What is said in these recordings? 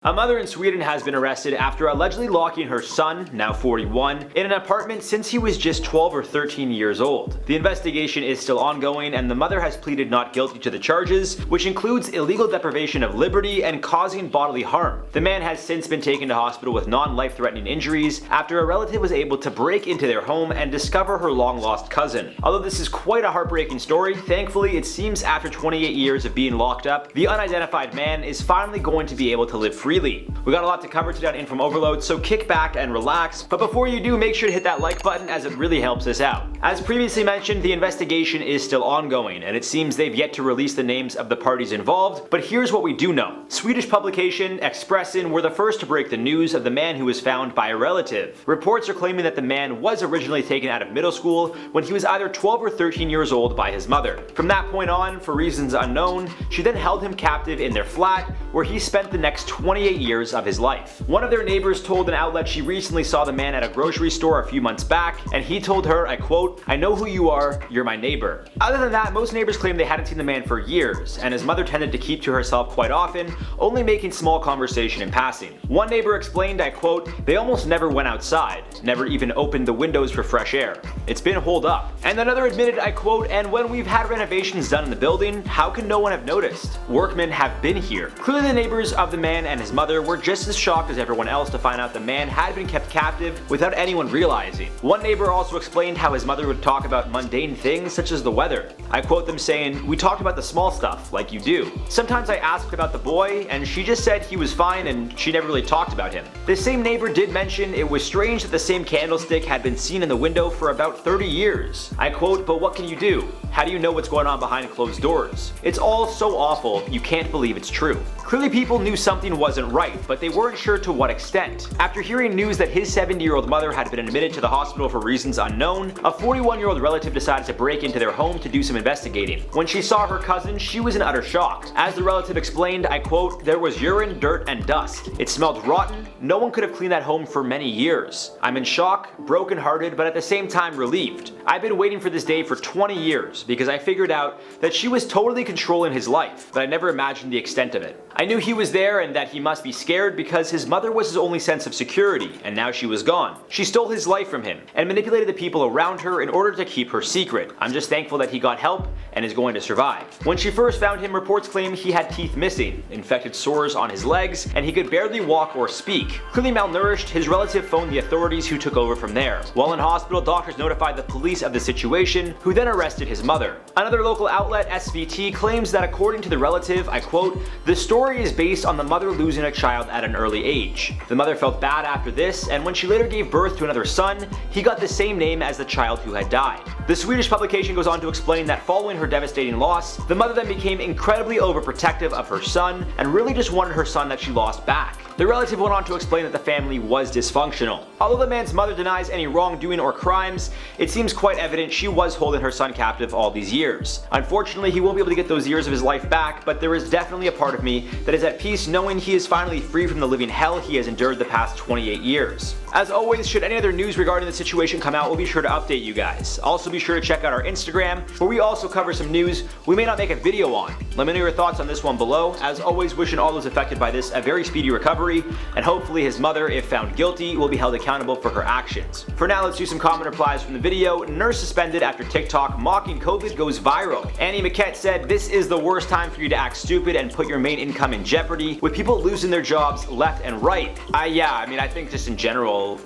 A mother in Sweden has been arrested after allegedly locking her son, now 41, in an apartment since he was just 12 or 13 years old. The investigation is still ongoing and the mother has pleaded not guilty to the charges, which includes illegal deprivation of liberty and causing bodily harm. The man has since been taken to hospital with non-life-threatening injuries after a relative was able to break into their home and discover her long-lost cousin. Although this is quite a heartbreaking story, thankfully it seems after 28 years of being locked up, the unidentified man is finally going to be able to live freely. We got a lot to cover today on InformOverload, so kick back and relax, but before you do, make sure to hit that like button as it really helps us out. As previously mentioned, the investigation is still ongoing, and it seems they've yet to release the names of the parties involved, but here's what we do know. Swedish publication Expressen were the first to break the news of the man who was found by a relative. Reports are claiming that the man was originally taken out of middle school when he was either 12 or 13 years old by his mother. From that point on, for reasons unknown, she then held him captive in their flat, where he spent the next 28 years of his life. One of their neighbors told an outlet she recently saw the man at a grocery store a few months back, and he told her, I quote, "I know who you are, you're my neighbor." Other than that, most neighbors claim they hadn't seen the man for years, and his mother tended to keep to herself quite often, only making small conversation in passing. One neighbor explained, I quote, "They almost never went outside, never even opened the windows for fresh air. It's been holed up." And another admitted, I quote, "And when we've had renovations done in the building, how can no one have noticed? Workmen have been here." Clearly the neighbors of the man and his mother were just as shocked as everyone else to find out the man had been kept captive without anyone realizing. One neighbor also explained how his mother would talk about mundane things such as the weather. I quote them saying, "We talked about the small stuff, like you do. Sometimes I asked about the boy, and she just said he was fine and she never really talked about him." The same neighbor did mention it was strange that the same candlestick had been seen in the window for about 30 years. I quote, "But what can you do? How do you know what's going on behind closed doors? It's all so awful, you can't believe it's true." Clearly people knew something wasn't right, but they weren't sure to what extent. After hearing news that his 70-year-old mother had been admitted to the hospital for reasons unknown, a 41-year-old relative decided to break into their home to do some investigating. When she saw her cousin, she was in utter shock. As the relative explained, I quote, "There was urine, dirt, and dust. It smelled rotten. No one could have cleaned that home for many years. I'm in shock, brokenhearted, but at the same time relieved. I've been waiting for this day for 20 years because I figured out that she was totally controlling his life, but I never imagined the extent of it. I knew he was there and that he must be scared because his mother was his only sense of security, and now she was gone. She stole his life from him and manipulated the people around her in order to keep her secret. I'm just thankful that he got help and is going to survive." When she first found him, reports claim he had teeth missing, infected sores on his legs, and he could barely walk or speak. Clearly malnourished, his relative phoned the authorities who took over from there. While in hospital, doctors notified the police of the situation, who then arrested his mother. Another local outlet, SVT, claims that according to the relative, I quote, "The story is based on the mother losing a child at an early age. The mother felt bad after this, and when she later gave birth to another son, he got the same name as the child who had died." The Swedish publication goes on to explain that following her devastating loss, the mother then became incredibly overprotective of her son and really just wanted her son that she lost back. The relative went on to explain that the family was dysfunctional. Although the man's mother denies any wrongdoing or crimes, it seems quite evident she was holding her son captive all these years. Unfortunately, he won't be able to get those years of his life back, but there is definitely a part of me that is at peace knowing he is finally free from the living hell he has endured the past 28 years. As always, should any other news regarding the situation come out, we'll be sure to update you guys. Also be sure to check out our Instagram, where we also cover some news we may not make a video on. Let me know your thoughts on this one below. As always, wishing all those affected by this a very speedy recovery, and hopefully his mother, if found guilty, will be held accountable for her actions. For now, let's do some comment replies from the video. Nurse suspended after TikTok mocking COVID goes viral. Annie Maquette said, "This is the worst time for you to act stupid and put your main income in jeopardy, with people losing their jobs left and right." Yeah, I mean, I think just in general,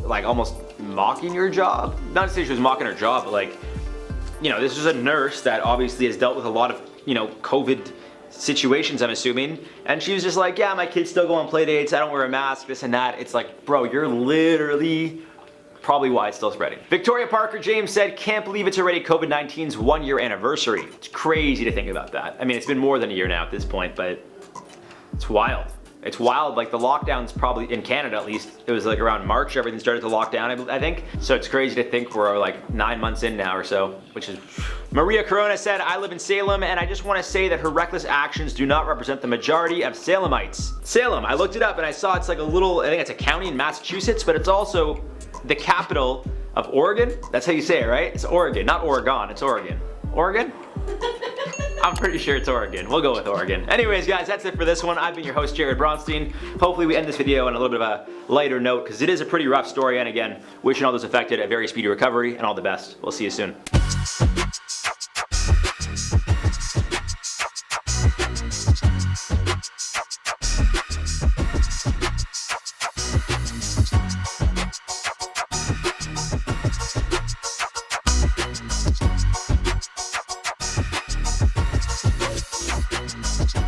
like almost mocking your job. Not to say she was mocking her job, but like, you know, this is a nurse that obviously has dealt with a lot of, you know, COVID situations, I'm assuming, and she was just like, "Yeah, my kids still go on play dates, I don't wear a mask, this and that." It's like, bro, you're literally probably why it's still spreading. Victoria Parker James said, "Can't believe it's already COVID-19's 1-year anniversary." It's crazy to think about that. I mean, it's been more than a year now at this point, but it's wild. It's wild, like the lockdowns probably, in Canada at least, it was like around March everything started to lock down, I think. So it's crazy to think we're like 9 months in now or so, which is... Maria Corona said, "I live in Salem and I just want to say that her reckless actions do not represent the majority of Salemites." Salem, I looked it up and I saw it's like a little, I think it's a county in Massachusetts, but it's also the capital of Oregon. That's how you say it, right? It's Oregon, not Oregon, it's Oregon. Oregon? I'm pretty sure it's Oregon. We'll go with Oregon. Anyways, guys, that's it for this one. I've been your host, Jared Bronstein. Hopefully we end this video on a little bit of a lighter note, because it is a pretty rough story, and again, wishing all those affected a very speedy recovery and all the best. We'll see you soon.